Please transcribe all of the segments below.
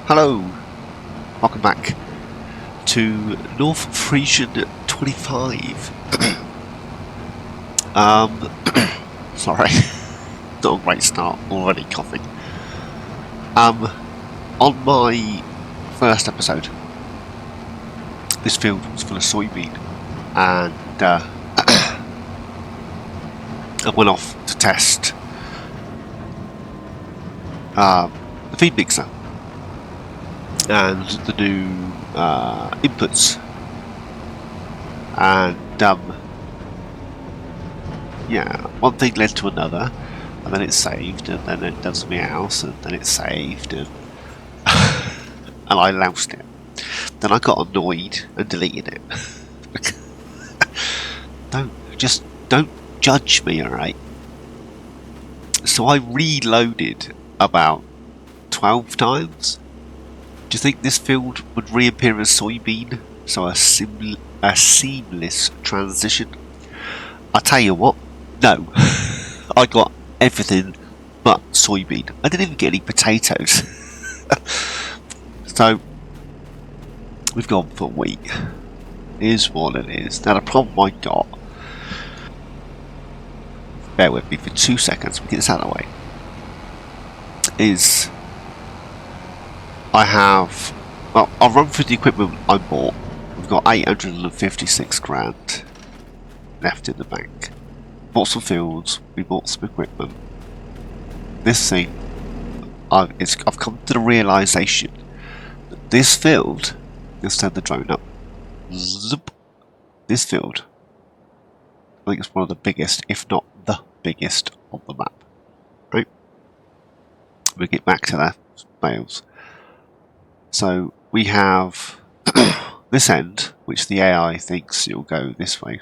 Hello, welcome back to North Frisian 25. Sorry, not a great start, already coughing. On my first episode, this field was full of soybean, and I went off to test the feed mixer and the new inputs, and yeah, one thing led to another, and then it saved, and then it done something else, and then it saved, and and I loused it. Then I got annoyed and deleted it. Don't judge me, alright? So I reloaded about 12 times. Do you think this field would reappear as soybean? So a seamless transition? I tell you what, no. I got everything but soybean. I didn't even get any potatoes. So we've gone for wheat. Is what it is. Now the problem I got, bear with me for 2 seconds, we get this out of the way, is I'll run through the equipment I bought. We've got 856 grand left in the bank. Bought some fields, we bought some equipment. This thing, I've come to the realisation that this field, let's turn the drone up, zip, this field, I think it's one of the biggest, if not the biggest, on the map. Right? We'll get back to that bales. So we have this end, which the AI thinks it'll go this way,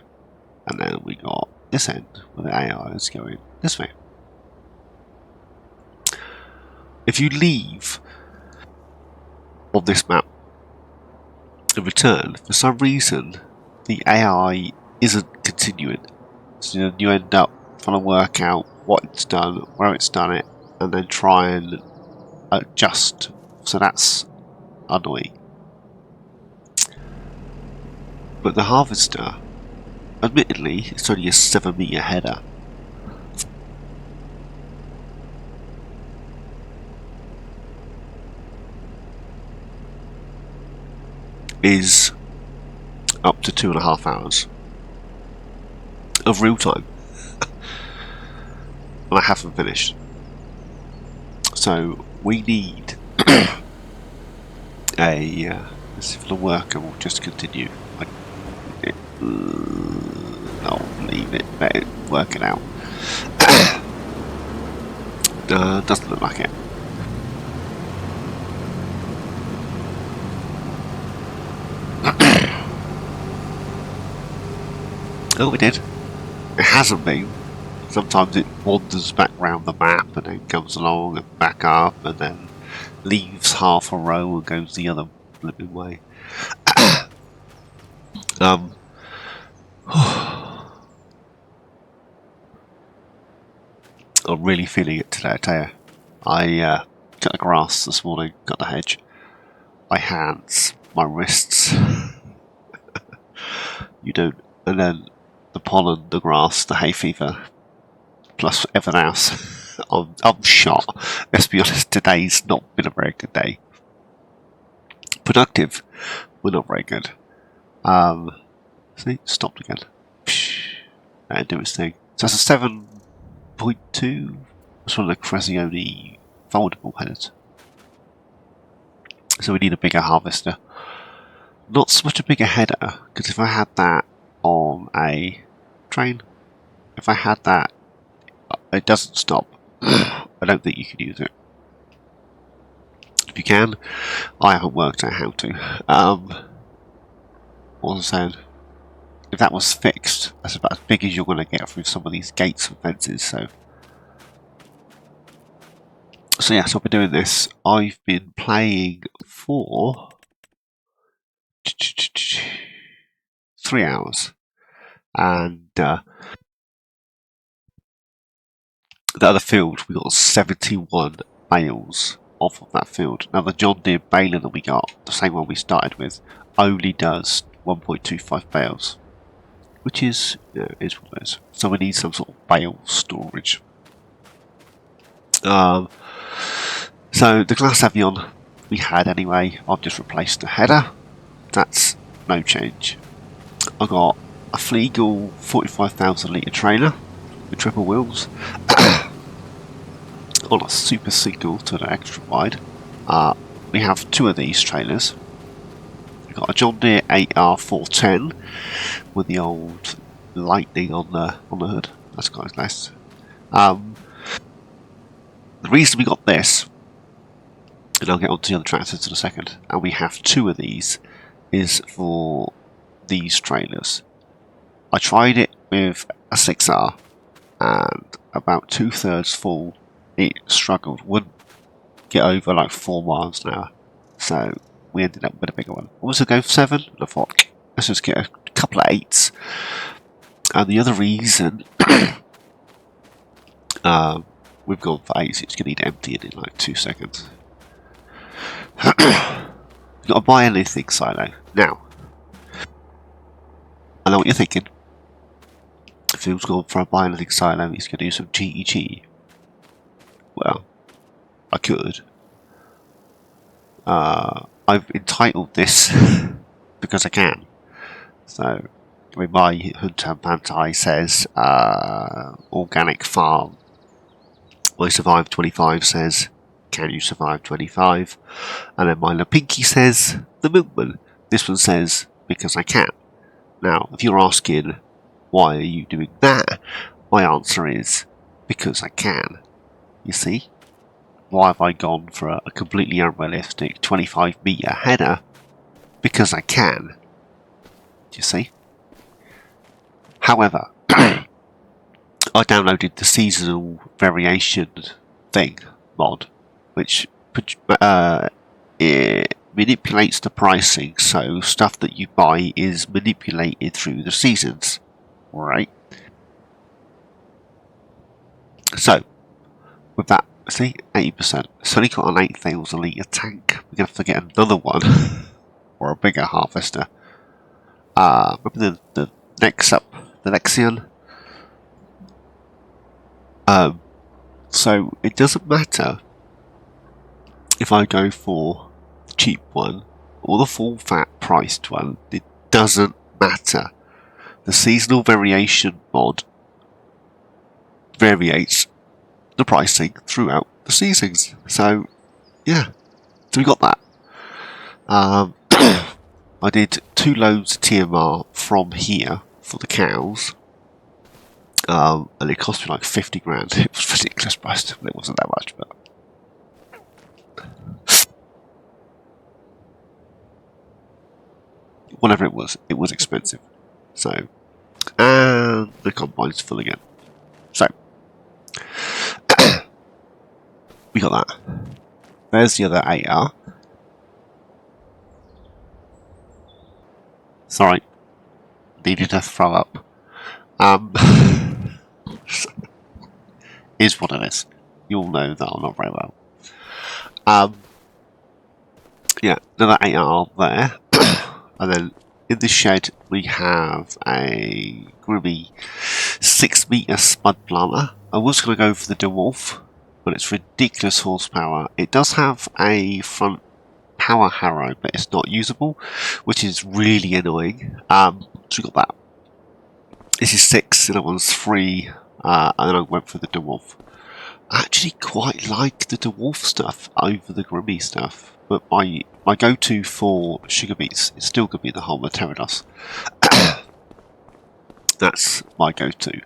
and then we got this end, where the AI is going this way. If you leave on this map and return, for some reason the AI isn't continuing. So you end up trying to work out what it's done, where it's done it, and then try and adjust. So that's annoying. But the harvester, admittedly, it's only a 7-meter header. Is up to 2.5 hours of real time. And I haven't finished. So we need let's see if the worker will just continue. I'll leave it, let it work it out. Doesn't look like it. Oh, we did. It hasn't been. Sometimes it wanders back round the map and then comes along and back up and then leaves half a row and goes the other flipping way. I'm really feeling it today, I tell you. I cut the grass this morning, cut the hedge. My hands, my wrists. You don't. And then the pollen, the grass, the hay fever, plus everything else. I'm shot. Let's be honest, today's not been a very good day. Productive, but not very good. See, stopped again. Let it do its thing. So that's a 7.2. That's one of the Frisian foldable headers. So we need a bigger harvester. Not so much a bigger header, because if I had that on a train, if I had that, it doesn't stop. I don't think you can use it. If you can, I haven't worked out how to. What was I saying? If that was fixed, that's about as big as you're going to get through some of these gates and fences. So yeah, so I've been doing this. I've been playing for 3 hours, and the other field we got 71 bales off of that field. Now the John Deere baler that we got, the same one we started with, only does 1.25 bales, which is, is what it is. So we need some sort of bale storage. So the glass Avion we had anyway, I've just replaced the header. That's no change. I got a Flegel 45,000 litre trailer with triple wheels on a super single to the extra wide. We have two of these trailers. We've got a John Deere 8R410 with the old lightning on the hood. That's quite nice. The reason we got this, and I'll get onto the other tractors in a second, and we have two of these, is for these trailers. I tried it with a 6R, and about 2/3 full, it struggled, wouldn't get over like 4 miles an hour. So we ended up with a bigger one. I was going to go for 7, and I thought, let's just get a couple of 8s. And the other reason we've gone for 8s, it's going to need emptying in like 2 seconds. You've got to buy anything silo. Now, I know what you're thinking. If Phil's gone for a buy anything silo, he's going to do some GEG. Well, I could. I've entitled this because I can. So, my Hunter Pantai says organic farm. My Survive 25 says, can you survive 25? And then my Lapinky says, the milkman. This one says, because I can. Now, if you're asking, why are you doing that? My answer is, because I can. You see? Why have I gone for a completely unrealistic 25 metre header? Because I can. Do you see? However, I downloaded the seasonal variation thing mod, which it manipulates the pricing, so stuff that you buy is manipulated through the seasons. Right? So, with that, see, 80%. It's only got an 8,000 litre tank. We're going to have to get another one, or a bigger harvester. Remember the next up, the Lexion? So, it doesn't matter if I go for the cheap one, or the full fat priced one. It doesn't matter. The seasonal variation mod variates the pricing throughout the seasons. So, yeah. So we got that. I did 2 loads of TMR from here for the cows. And it cost me like 50 grand. It was ridiculous price. It wasn't that much, but whatever it was expensive. So, and the combine's full again. So, we got that. There's the other AR. Sorry, needed to throw up. Is what it is. You all know that I'm not very well. Yeah, another AR there. And then in the shed we have a Grimmy 6 metre spud planter. I was going to go for the DeWolf, but it's ridiculous horsepower. It does have a front power harrow, but it's not usable, which is really annoying. So we got that. This is 6, and that one's 3, and then I went for the DeWolf. I actually quite like the DeWolf stuff over the Grimmy stuff, but my go-to for sugar beets is still going to be the Holmer Pteridos. That's my go-to.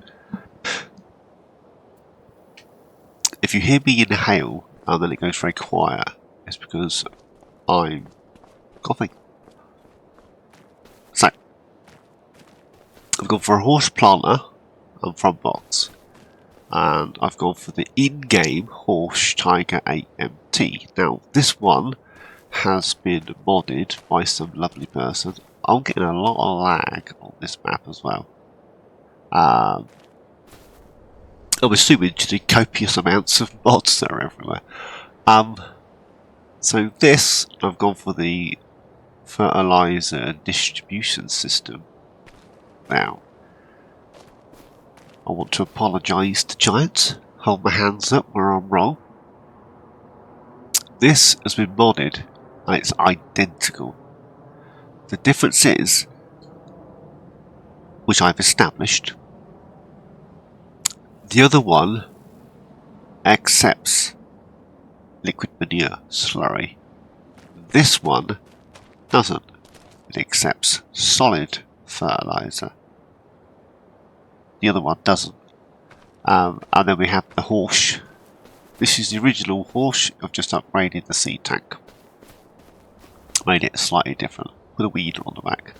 If you hear me inhale and then it goes very quiet, it's because I'm coughing. So, I've gone for a horse planter and front box, and I've gone for the in-game Horse Tiger 8MT. Now, this one has been modded by some lovely person. I'm getting a lot of lag on this map as well. I'm assuming to do copious amounts of mods that are everywhere. So this, I've gone for the fertilizer distribution system. Now, I want to apologise to Giants. Hold my hands up where I'm wrong. This has been modded and it's identical. The difference is, which I've established, the other one accepts liquid manure slurry. This one doesn't. It accepts solid fertilizer. The other one doesn't. And then we have the horse. This is the original horse. I've just upgraded the seed tank. Made it slightly different. With a weeder on the back.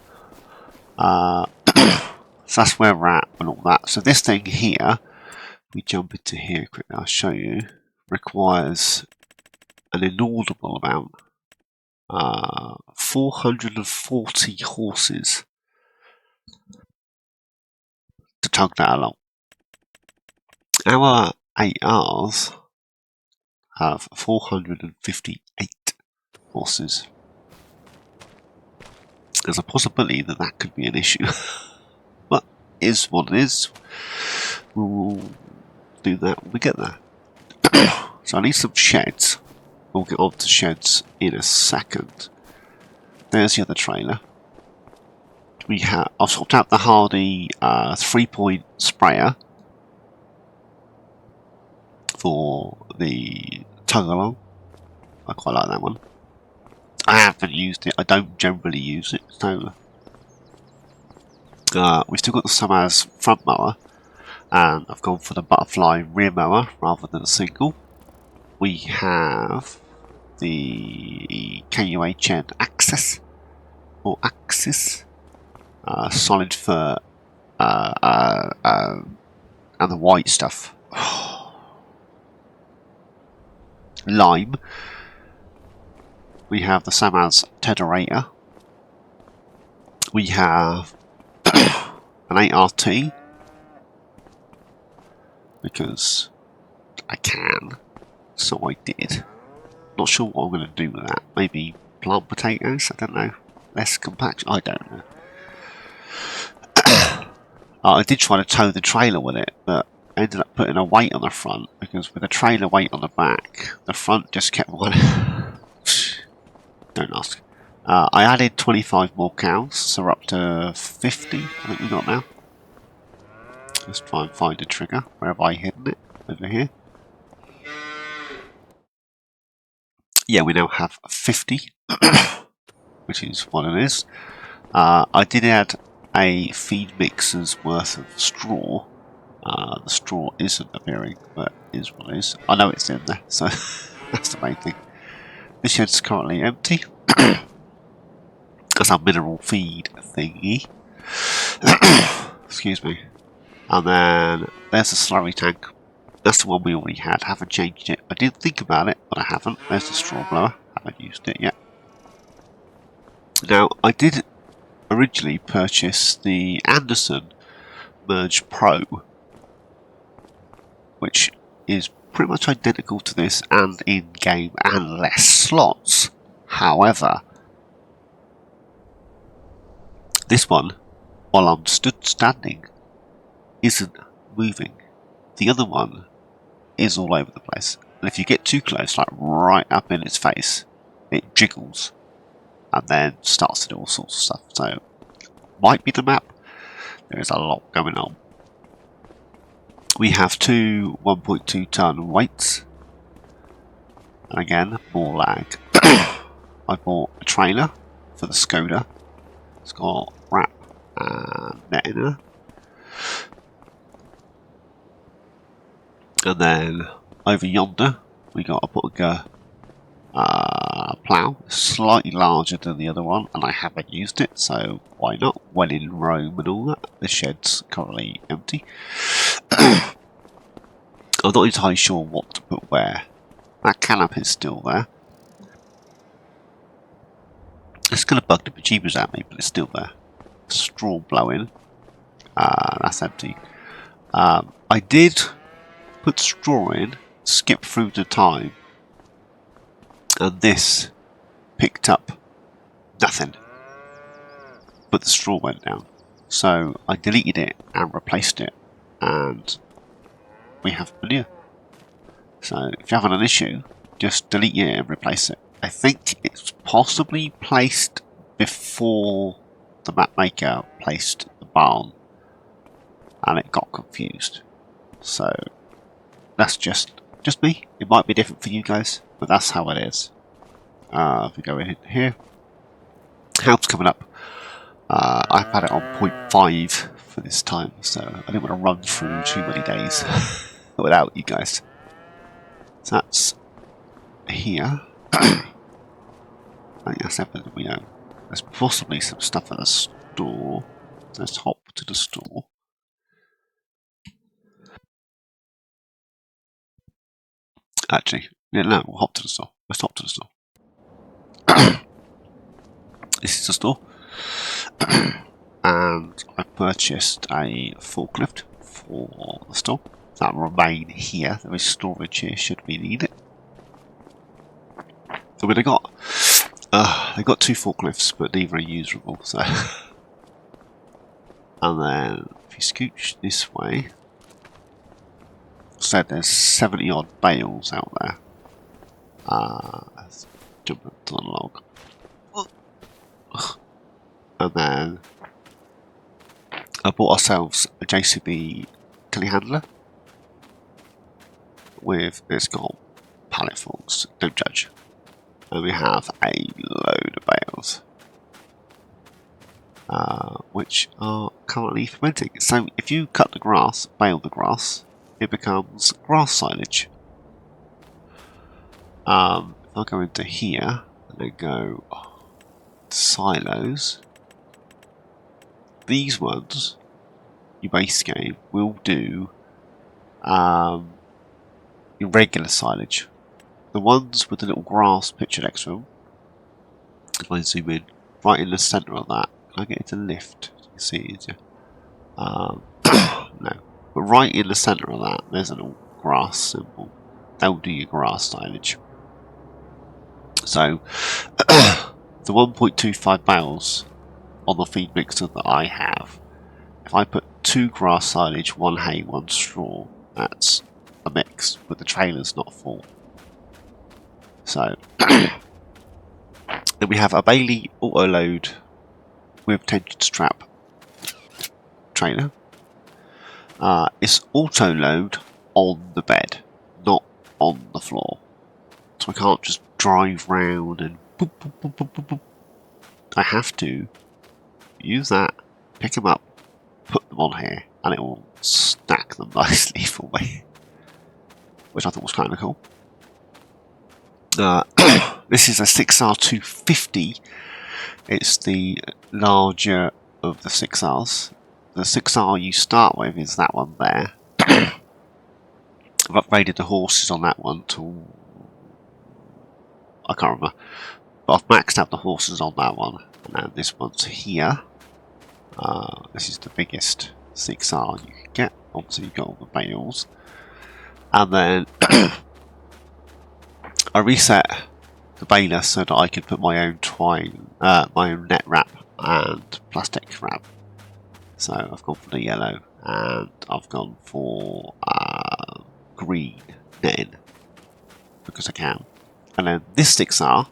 So that's where we're at and all that. So this thing here, we jump into here quickly, I'll show you, requires an inaudible amount. 440 horses to tug that along. Our 8Rs have 458 horses. There's a possibility that that could be an issue. But it is what it is. We'll do that when we get there. So I need some sheds. We'll get on to sheds in a second. There's the other trailer. I've swapped out the Hardy 3-point sprayer for the tug along. I quite like that one. I haven't used it. I don't generally use it. So we've still got the Samaz front mower, and I've gone for the butterfly rear mower rather than a single. We have the KUHN Axis or Axis solid fur and the white stuff. Lime. We have the Samaz Tederator. We have an 8RT because I can, so I did. Not sure what I'm going to do with that. Maybe plant potatoes? I don't know. Less compact? I don't know. I did try to tow the trailer with it, but I ended up putting a weight on the front because with a trailer weight on the back, the front just kept one. Don't ask. I added 25 more cows, so we're up to 50. I think we got now. Let's try and find a trigger. Where have I hidden it? Over here. Yeah, we now have 50, which is what it is. I did add a feed mixer's worth of straw. The straw isn't appearing, but it is what it is. I know it's in there, so that's the main thing. This shed's currently empty. That's our mineral feed thingy. Excuse me. And then there's the slurry tank. That's the one we already had. Haven't changed it. I did think about it, but I haven't. There's the straw blower. Haven't used it yet. Now, I did originally purchase the Anderson Merge Pro, which is pretty much identical to this and in-game and less slots. However, this one, while I'm standing, isn't moving. The other one is all over the place. And if you get too close, like right up in its face, it jiggles and then starts to do all sorts of stuff. So, might be the map. There is a lot going on. We have two 1.2 ton weights. And again, more lag. I bought a trailer for the Skoda. It's got wrap and net in there. And then over yonder, we got a Buttiger plough, slightly larger than the other one, and I haven't used it, so why not? When in Rome and all that. The shed's currently empty. I'm not entirely sure what to put where. That canopy's still there. It's going to bug the bejeebers at me, but it's still there. Straw blowing. That's empty. I did put straw in, skip through the time, and this picked up nothing, but the straw went down. So I deleted it and replaced it, and we have manure. So if you're having an issue, just delete it and replace it. I think it's possibly placed before the map maker placed the barn, and it got confused. So that's just me. It might be different for you guys, but that's how it is. If we go in here, health's coming up. I've had it on 0.5 for this time, so I didn't want to run through too many days without you guys. So that's here. I think that's everything we know. There's possibly some stuff at the store. Let's hop to the store. Actually, yeah, no, we'll hop to the store. Let's hop to the store. This is the store. And I purchased a forklift for the store. That will remain here. There is storage here should we need it. So they got 2 forklifts, but neither are usable. So, and then if you scooch this way, so there's 70 odd bales out there. Let's jump up to the log, and then I bought ourselves a JCB telehandler with, it's got pallet forks, don't judge. And we have a load of bales, which are currently fermenting. So if you cut the grass, bale the grass, it becomes grass silage. If I go into here and then go to silos, these ones, your base game, will do your regular silage. The ones with the little grass picture next to them, if I zoom in, right in the centre of that, can I get it to lift? You can see it easier. No. But right in the centre of that, there's a little grass symbol. They'll do your grass silage. So, the 1.25 bales on the feed mixer that I have, if I put 2 grass silage, 1 hay, 1 straw, that's a mix, but the trailer's not full. So, then we have a Bailey auto load with tension strap trailer. It's auto load on the bed, not on the floor. So I can't just drive round and boop, boop, boop, boop, boop, boop. I have to use that, pick them up, put them on here, and it will stack them nicely for me, which I thought was kind of cool. This is a 6R250. It's the larger of the 6Rs. The 6R you start with is that one there. I've upgraded the horses on that one to, I can't remember, but I've maxed out the horses on that one. And now this one's here. This is the biggest 6R you can get. Obviously you've got all the bales. And then I reset the baler so that I could put my own twine, my own net wrap and plastic wrap. So I've gone for the yellow, and I've gone for green netting because I can. And then this 6R,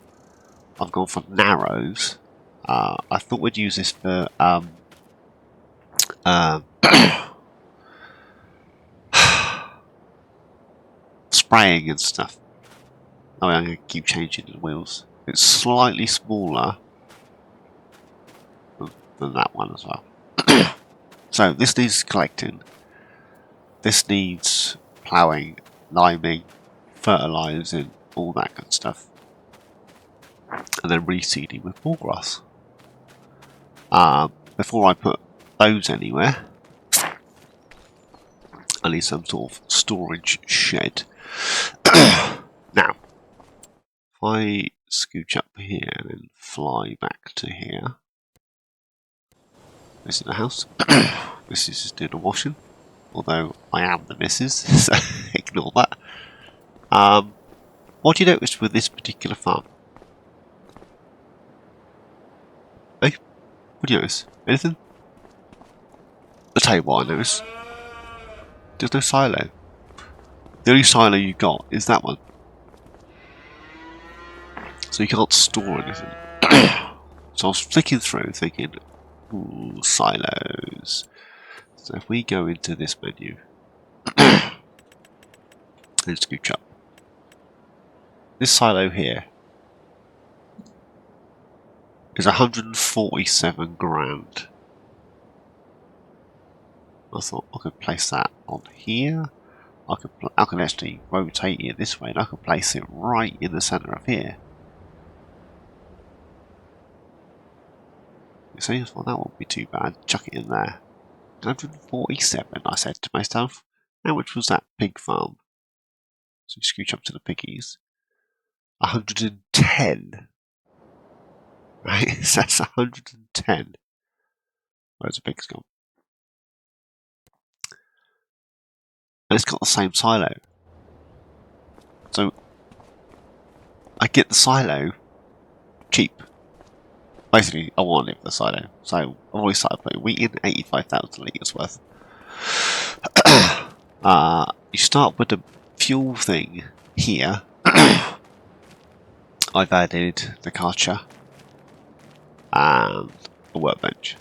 I've gone for narrows. I thought we'd use this for spraying and stuff. Oh, I'm going to keep changing the wheels. It's slightly smaller than that one as well. So this needs collecting. This needs ploughing, liming, fertilising, all that good stuff. And then reseeding with more grass. Before I put those anywhere, I need some sort of storage shed. Now, if I scooch up here and then fly back to here, this is the house. This is just doing the washing, although I am the missus, so ignore that. What do you notice with this particular farm? Hey, what do you notice? Anything? I'll tell you what I notice. There's no silo. The only silo you got is that one. So you can't store anything. So I was flicking through thinking, ooh, silos. So if we go into this menu and scooch up. This silo here is 147 grand. I thought I could place that on here. I could actually rotate it this way and I could place it right in the centre of here. You see, I thought that wouldn't be too bad. Chuck it in there. 147, I said to myself. How much was that pig farm? So you scooch up to the piggies. 110. Right? So that's 110. Where's the pigs gone? And it's got the same silo. So I get the silo cheap. Basically, I want it for the silo. So I've always started putting wheat in, 85,000 litres worth. You start with the fuel thing here. I've added the carcher and the workbench.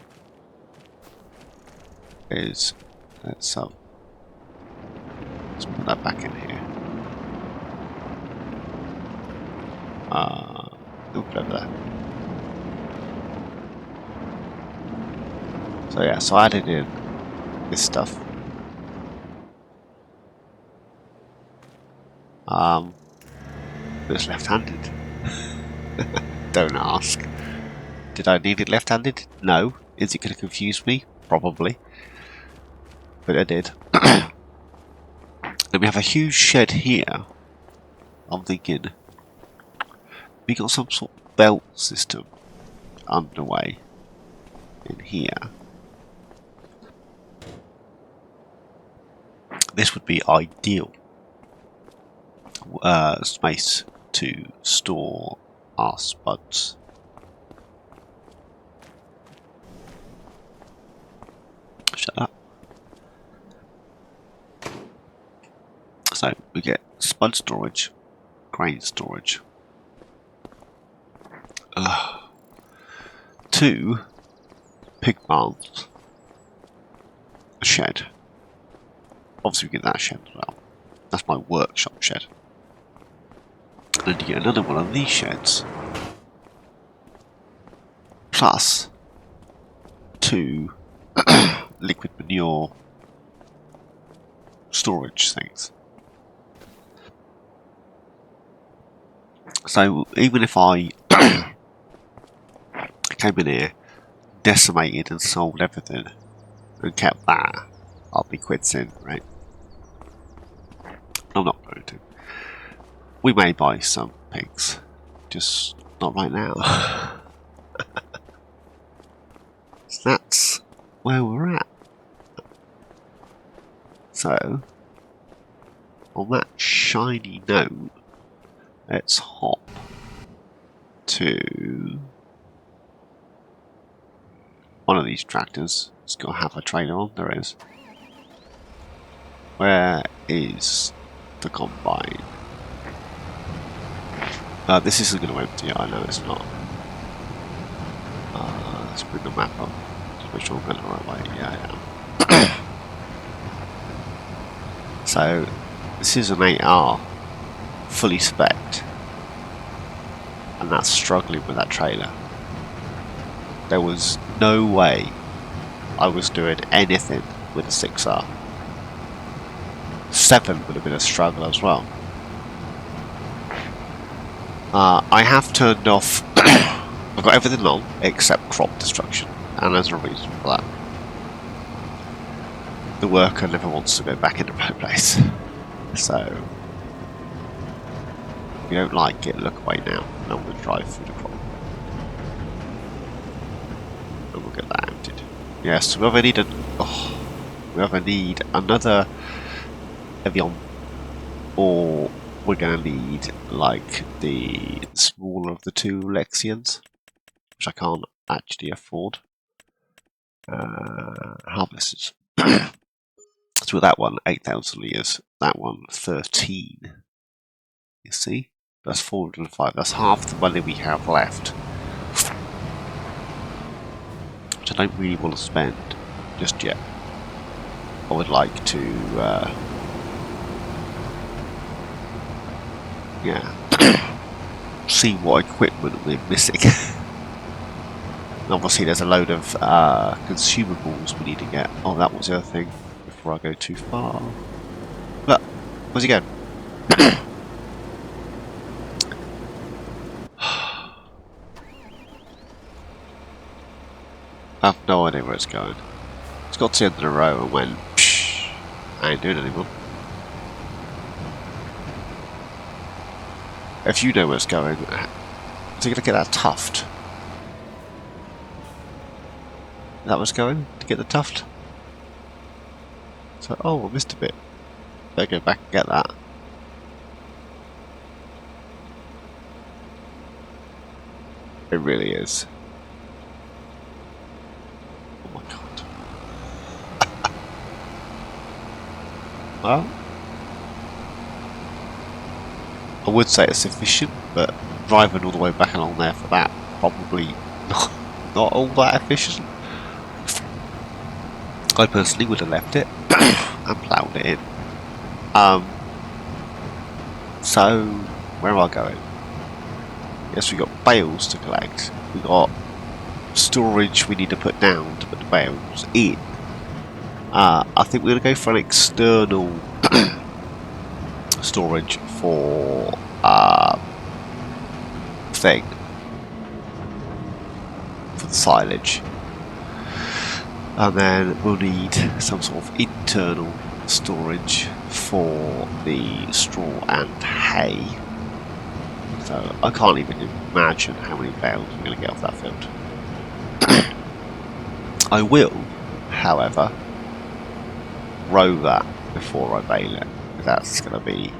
Let's put that back in here. Put over there. So yeah, so I added in this stuff. It's left-handed. Don't ask. Did I need it left-handed? No. Is it going to confuse me? Probably. But I did. Then we have a huge shed here. I'm thinking we got some sort of belt system underway in here. This would be ideal space to store our spuds. Shut up. So we get spud storage, grain storage, 2 pig barns, a shed. Obviously we get that shed as well. That's my workshop shed. And then you get another one of these sheds. Plus 2 liquid manure storage things. So even if I came in here, decimated and sold everything and kept that, I'll be quits in, right? I'm not going to. We may buy some pigs, just not right now. So that's where we're at. So, on that shiny note, let's hop to one of these tractors. It's got to have a trailer on, there is. Where is the combine? This isn't going to empty, I know it's not. Let's bring the map up. Just make sure I'm going the right way. Yeah, I am. So, this is an 8R, fully spec'd. And that's struggling with that trailer. There was no way I was doing anything with a 6R. 7 would have been a struggle as well. I have turned off. I've got everything on except crop destruction, and there's a reason for that. The worker never wants to go back in the right place, so if you don't like it, look away now, and I'm going to drive through the crop. And we'll get that emptied. Yes, we either need we either need another Evian, or we're going to need like the smaller of the two Lexians, which I can't actually afford. Harvesters. So with that one, 8,000 litres. That one, 13. You see? That's 405. That's half the money we have left. Which I don't really want to spend just yet. I would like to, see what equipment we're missing. Obviously there's a load of consumables we need to get. Oh, that was the other thing, before I go too far. Look, where's he going? I have no idea where it's going. It's got to the end of the row and went, psh, I ain't doing it anymore. If you know where it's going, is it going to get that tuft? Is that what's going? To get the tuft? So, oh, I missed a bit. Better go back and get that. It really is. Oh my god. Well, I would say it's efficient, but driving all the way back along there for that, probably not all that efficient. I personally would have left it and ploughed it in. So, where am I going? Yes, we got bales to collect. We got storage we need to put down to put the bales in. I think we're going to go for an external storage for thing for the silage, and then we'll need some sort of internal storage for the straw and hay. So I can't even imagine how many bales we're going to get off that field. I will, however, row that before I bale it. That's going to be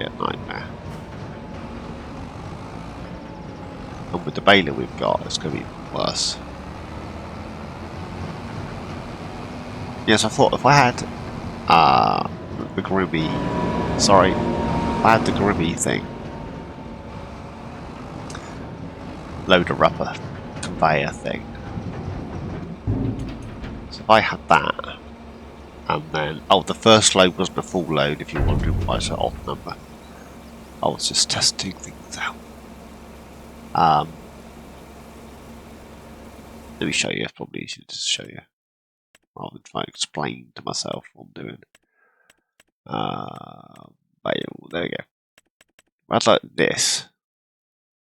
a nightmare. And with the baler we've got, it's going to be worse. Yes, I thought if I had the Grimmy, sorry, if I had the Grimmy thing, loader upper conveyor thing. So if I had that, and then, oh, the first load wasn't a full load, if you're wondering why it's an odd number. I was just testing things out. Let me show you, it's probably easier to show you, rather than try to explain to myself what I'm doing. There we go. I'd like this,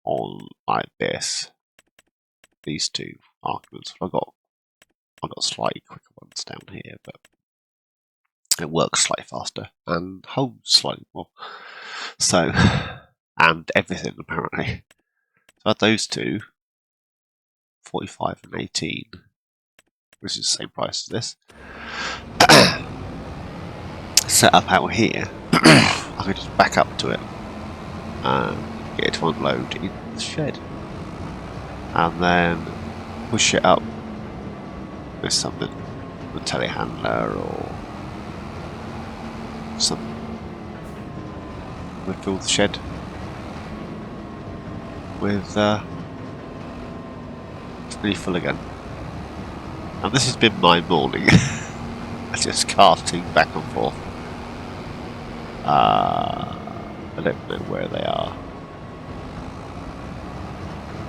on like this, these two arguments. I've got slightly quicker ones down here, but it works slightly faster and holds slightly more. So, and everything apparently. So I had those two, 45 and 18, which is the same price as this. Set up out here, I could just back up to it and get it to unload in the shed, and then push it up with something, a telehandler or something. We'll fill the shed with it's nearly full again. And this has been my morning. Just casting back and forth. I don't know where they are.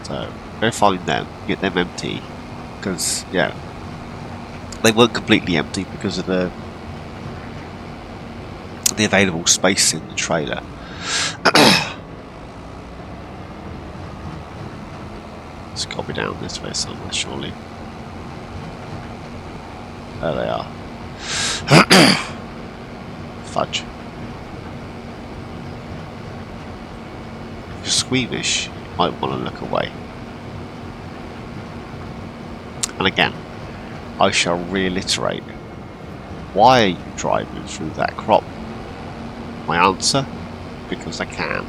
So go find them, get them empty, because yeah, they weren't completely empty because of the available space in the trailer. It's got to be down this way somewhere, surely. There they are. Fudge. If you're squeamish, you might want to look away. And again, I shall reiterate. Why are you driving through that crop? My answer? because I can.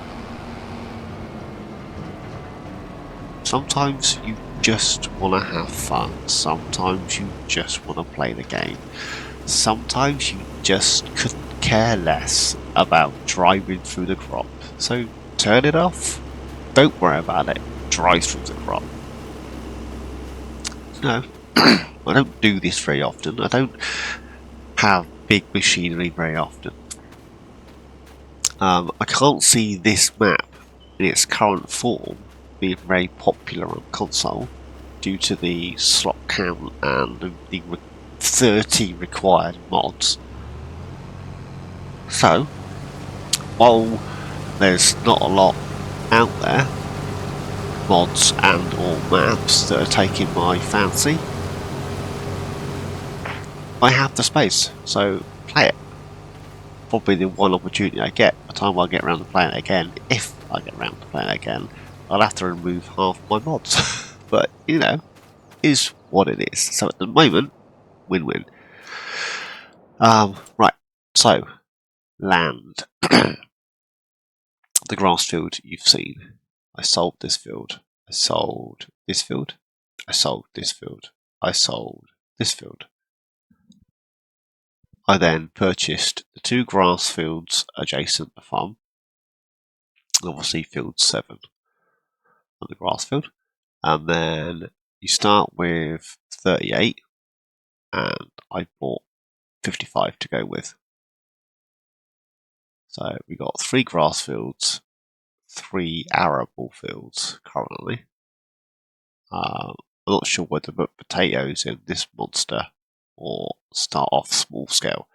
Sometimes you just want to have fun. Sometimes you just want to play the game. Sometimes you just couldn't care less about driving through the crop. So turn it off. Don't worry about it. Drive through the crop. No, I don't do this very often. I don't have big machinery very often. I can't see this map in its current form being very popular on console due to the slot count and the 30 required mods. So, while there's not a lot out there, mods and or maps that are taking my fancy, I have the space, so play it. Probably the one opportunity I get. By the time I get around to playing it again, if I get around to playing it again, I'll have to remove half my mods. But, you know, is what it is. So at the moment, win-win. Right, so, land. The grass field you've seen. I sold this field. I sold this field. I sold this field. I sold this field. I then purchased the 2 grass fields adjacent to the farm. Obviously field 7 on the grass field. And then you start with 38 and I bought 55 to go with. So we got 3 grass fields, 3 arable fields currently. I'm not sure whether to put potatoes in this monster or start off small scale.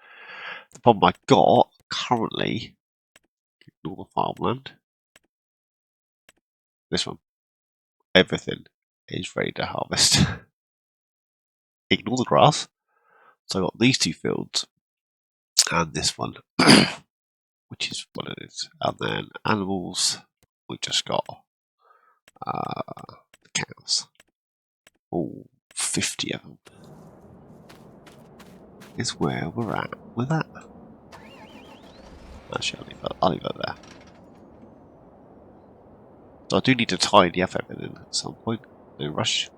The problem I've got currently, ignore the farmland, this one, everything is ready to harvest. Ignore the grass. So I've got these 2 fields and this one, which is what it is. And then animals, we just got the cows. Oh, 50 of them is where we're at with that. Actually, I'll leave that there. So I do need to tidy up everything at some point. No rush.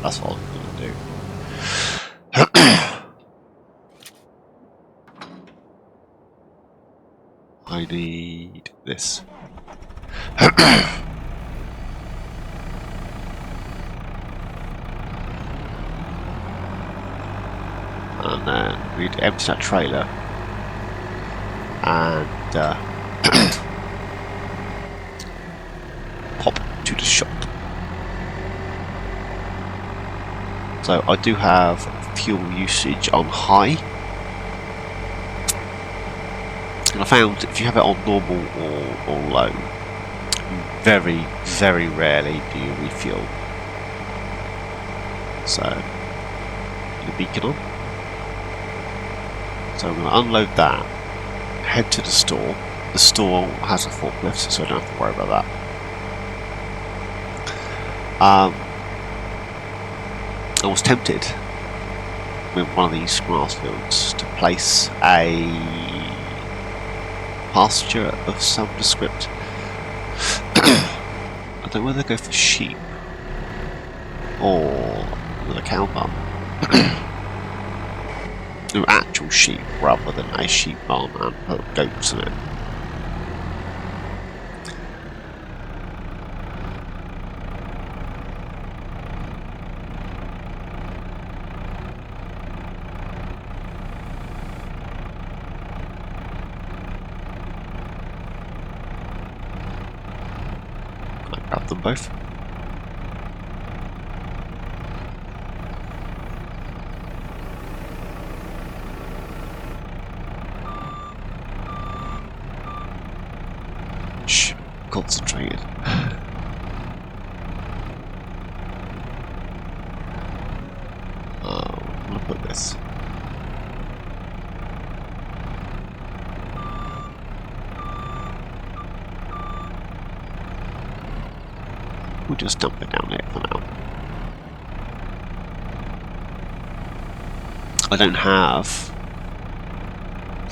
That's what I'm going to do. I need this. And then we need to empty that trailer and pop to the shop. So I do have fuel usage on high, and I found if you have it on normal or low, very, very rarely do you refuel. So the beacon on. So I'm going to unload that, head to the store. The store has a forklift, so I don't have to worry about that. I was tempted with one of these grass fields to place a pasture of some description. I don't know whether to go for sheep or the cow barn. No, actual sheep rather than a sheep barn and put goats in it. I grab them both. Concentrated. I'm gonna put this. We'll just dump it down here for now. I don't have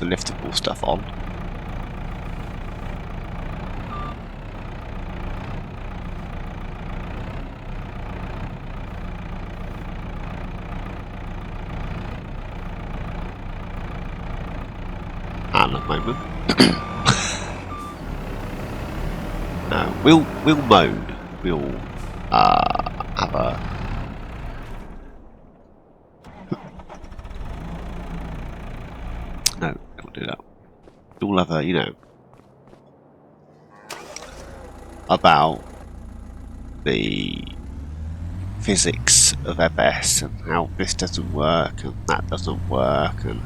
the liftable stuff on. At the moment. No, we'll mode. We'll have a no, don't do that. We'll have a, you know, about the physics of FS and how this doesn't work and that doesn't work and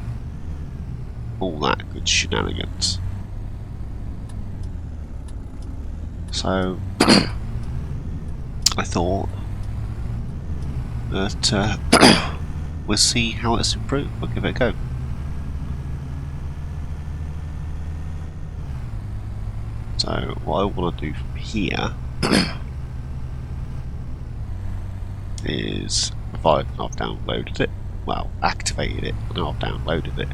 all that good shenanigans. So I thought that we'll see how it's improved. We'll give it a go. So what I want to do from here is, provided I've downloaded it, well, activated it, and I've downloaded it.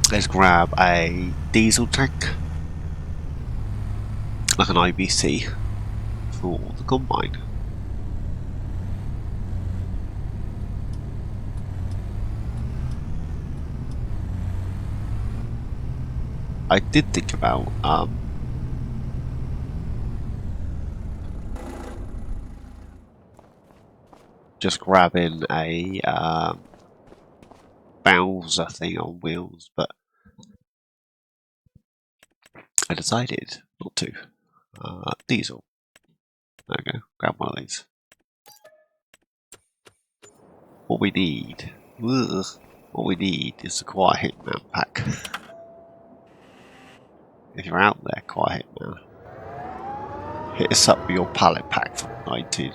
Let's grab a diesel tank, like an IBC, for the combine. I did think about just grabbing a Bowser thing on wheels, but I decided not to. Diesel. There we go. Grab one of these. What we need, what we need is the Quiet Hitman pack. If you're out there, Quiet Hitman, hit us up with your pallet pack from 19.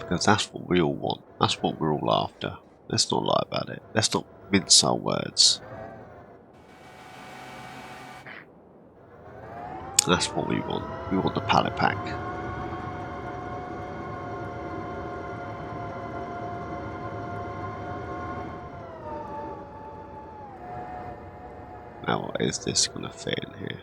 Because that's what we all want. That's what we're all after. Let's not lie about it. Let's not mince our words. That's what we want. We want the pallet pack. Now, what is this going to fit in here?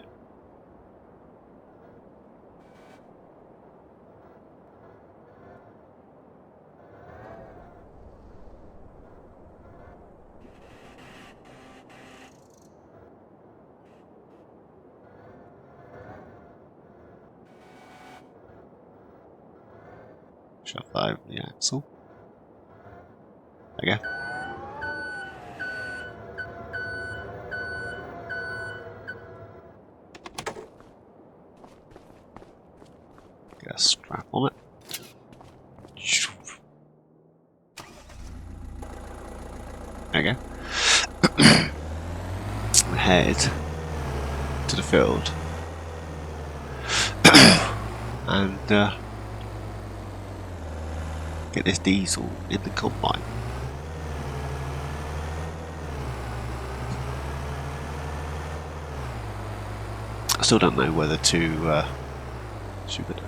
Shove that over the axle. There we go. Get a strap on it. There we go. Head to the field. And get this diesel in the combine. I still don't know whether to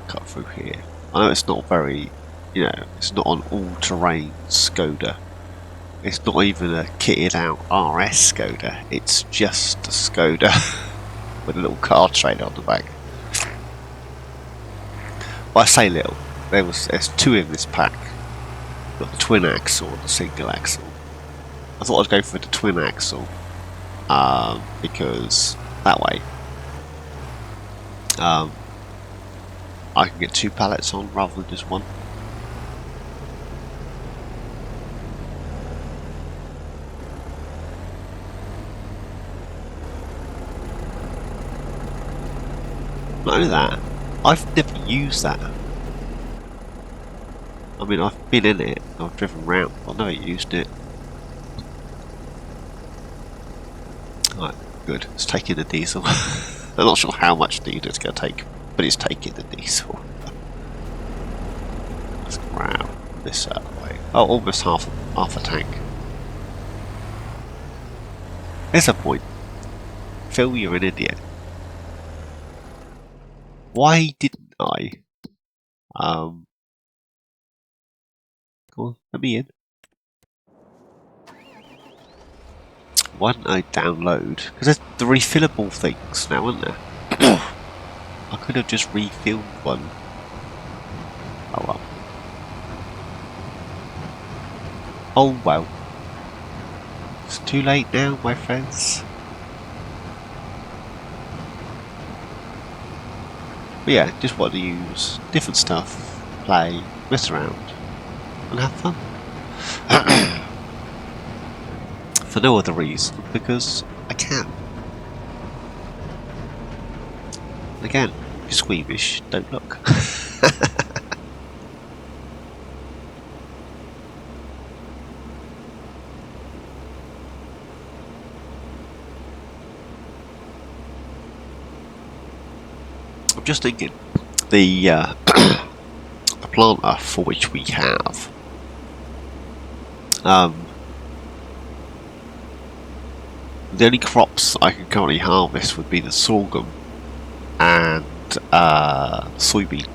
cut through here. I know it's not very, you know, it's not an all-terrain Skoda. It's not even a kitted out RS Skoda. It's just a Skoda with a little car trailer on the back. Well, I say little. There's two in this pack. Got the twin axle and the single axle. I thought I'd go for the twin axle because that way I can get two pallets on rather than just one. Not only that, I've never used that. I mean, I've been in it, I've driven around, but I've never used it. Right, good. It's taking the diesel. I'm not sure how much diesel it's going to take, but it's taking the diesel. Let's grab this out of the way. Oh, almost half a tank. There's a point. Phil, you're an idiot. Why didn't I? Go on, let me in. Why didn't I download? Because there's the refillable things now, aren't there? I could have just refilled one. Oh well. Oh well. It's too late now, my friends. But yeah, just want to use different stuff, play, mess around, and have fun. For no other reason, because I can. Again, if you're squeamish, don't look. I'm just thinking, the the planter for which we have, the only crops I can currently harvest would be the sorghum and soybean.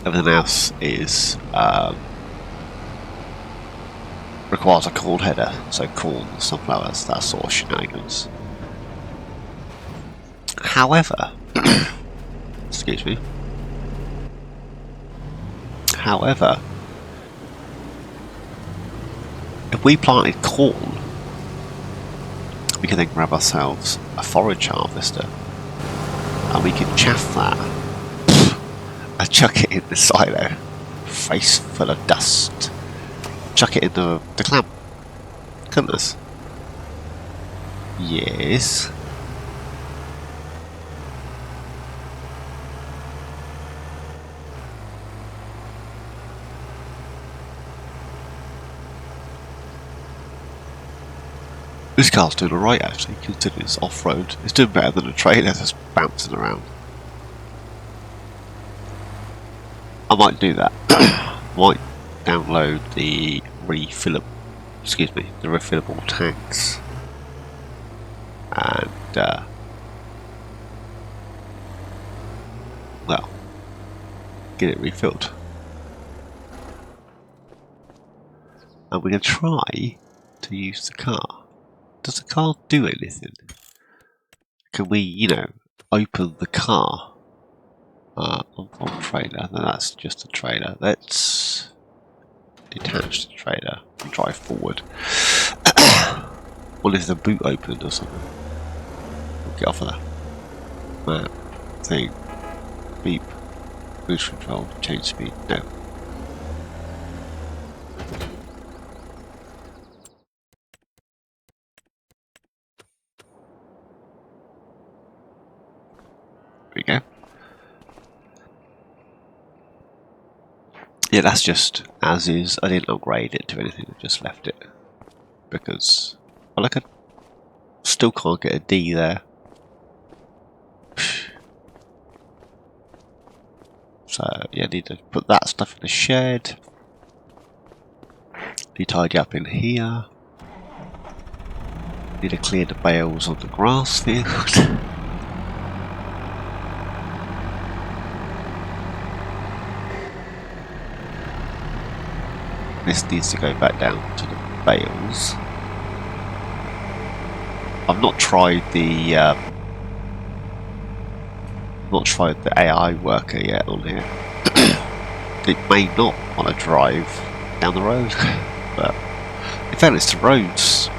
Everything else is requires a corn header, so corn, sunflowers, that sort of shenanigans. However, excuse me. However, if we planted corn, we can then grab ourselves a forage harvester and we can chaff that and chuck it in the silo, face full of dust. Chuck it in the clam. Couldn't us? Yes. This car's doing alright actually, considering it's off-road. It's doing better than a trailer that's bouncing around. I might do that. Might download the refillable tanks and well, get it refilled. And we're going to try to use the car. Does the car do anything? Can we, you know, open the car on trailer? No, that's just a trailer. Let's detach the trailer and drive forward. Well, is the boot open or something? We'll get off of that. Map, thing, beep, boost control, change speed. No. There we go. Yeah, that's just as is. I didn't upgrade it to anything, I just left it. Because, well, I still can't get a D there. So, yeah, need to put that stuff in the shed. Need to tidy up in here. Need to clear the bales on the grass field. This needs to go back down to the bales. I've not tried the AI worker yet on here. It may not want to drive down the road, but in fairness to roads,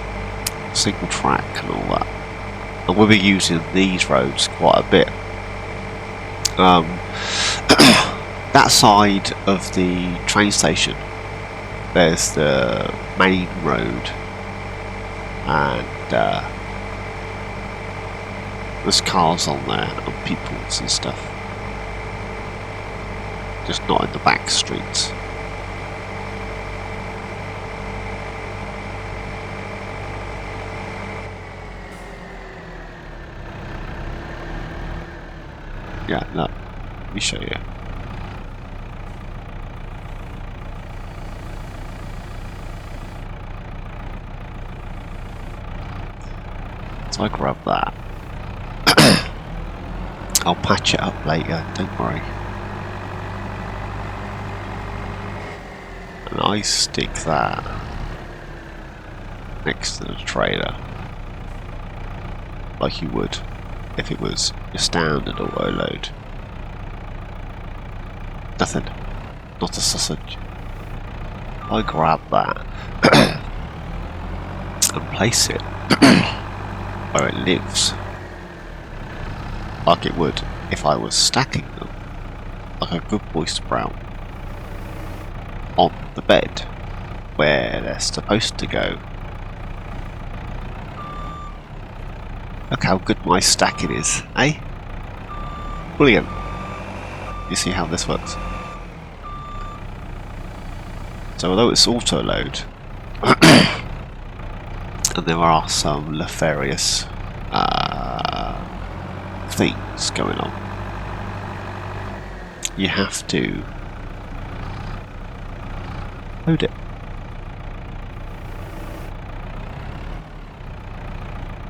single track and all that, and we'll be using these roads quite a bit. That side of the train station, there's the main road, and there's cars on there and peoples and stuff, just not in the back streets. Yeah, no, let me show you. So I grab that. I'll patch it up later, don't worry. And I stick that next to the trailer, like you would if it was your standard auto load. Nothing. Not a sausage. I grab that and place it where it lives, like it would if I was stacking them, like a good boy sprout, on the bed where they're supposed to go. Look how good my stacking is, eh? Brilliant. You see how this works? So although it's auto load, and there are some nefarious things going on, you have to load it.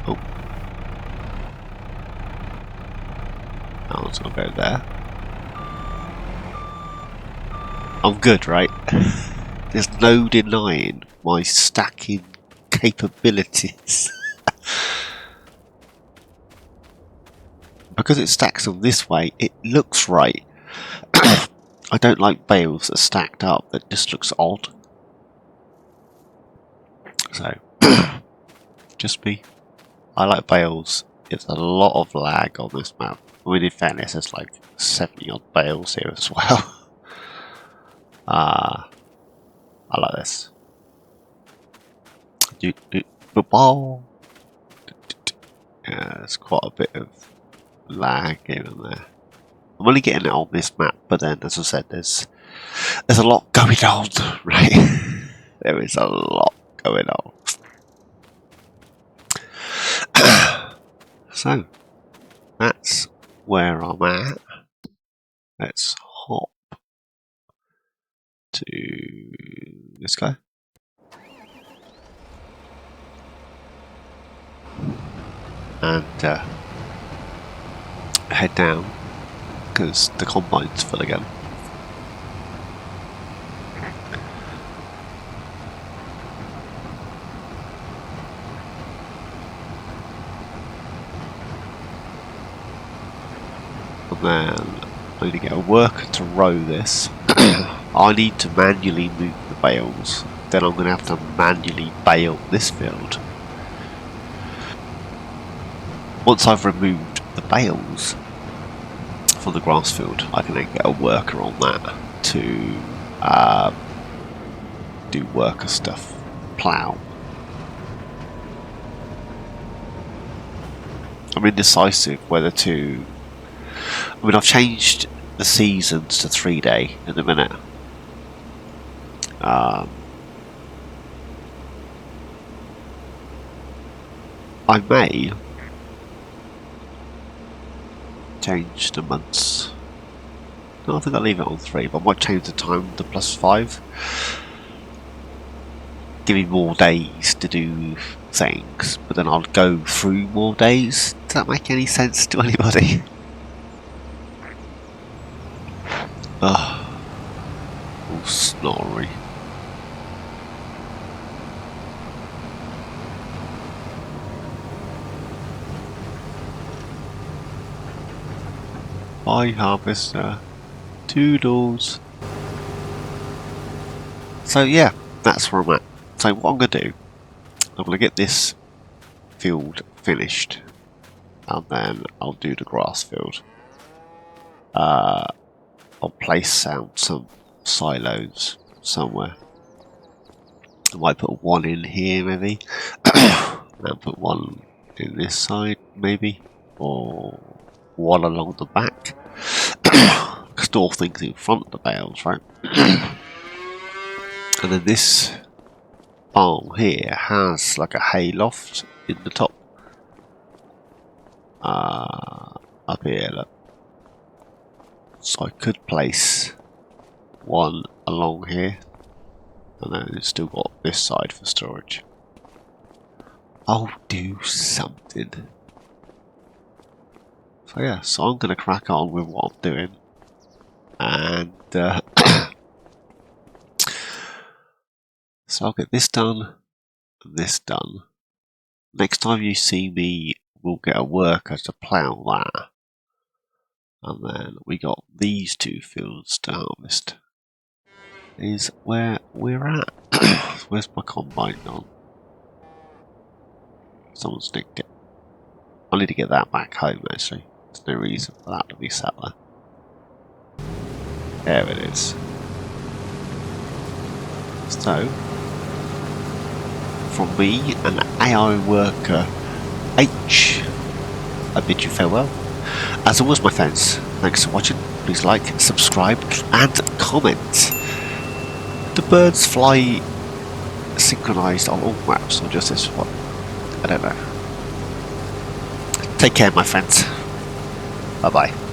Oh. Oh, it's gonna go there. I'm good, right? There's no denying my stacking capabilities. Because it stacks them this way, it looks right. I don't like bales that are stacked up, that just looks odd. So, just me. I like bales. It's a lot of lag on this map. I mean, in fairness, there's like 70 odd bales here as well. I like this. Football. Yeah, there's quite a bit of lag here and there. I'm only getting it on this map, but then, as I said, there's a lot going on, right? There is a lot going on. So, that's where I'm at. Let's hop to this guy. And head down, because the combine's full again. And then I need to get a worker to row this. I need to manually move the bales. Then I'm going to have to manually bale this field. Once I've removed the bales from the grass field, I can then get a worker on that to do worker stuff, plough. I'm indecisive whether to. I mean, I've changed the seasons to 3-day in a minute. I may change the months. No, I think I'll leave it on 3, but I might change the time to +5. Give me more days to do things, but then I'll go through more days. Does that make any sense to anybody? Ugh. All snorri. Bye, harvester. Toodles. So yeah, that's where I'm at. So what I'm going to do, I'm going to get this field finished, and then I'll do the grass field. I'll place out some silos somewhere. I might put one in here maybe, and put one in this side maybe, or one along the back. Store things in front of the bales, right? And then this barn here has like a hay loft in the top. Up here, look. So I could place one along here, and then it's still got this side for storage. I'll do something. So yeah, so I'm going to crack on with what I'm doing, and so I'll get this done, this done. Next time you see me, we'll get a worker to plough that. And then we got these 2 fields to harvest. Is where we're at. Where's my combine gone? Someone's nicked it. I need to get that back home actually. There's no reason for that to be sat there. There it is. So, from me, an AI worker H, I bid you farewell. As always, my friends, thanks for watching. Please like, subscribe, and comment. The birds fly synchronised on all maps, or just this one? I don't know. Take care, my friends. Bye bye.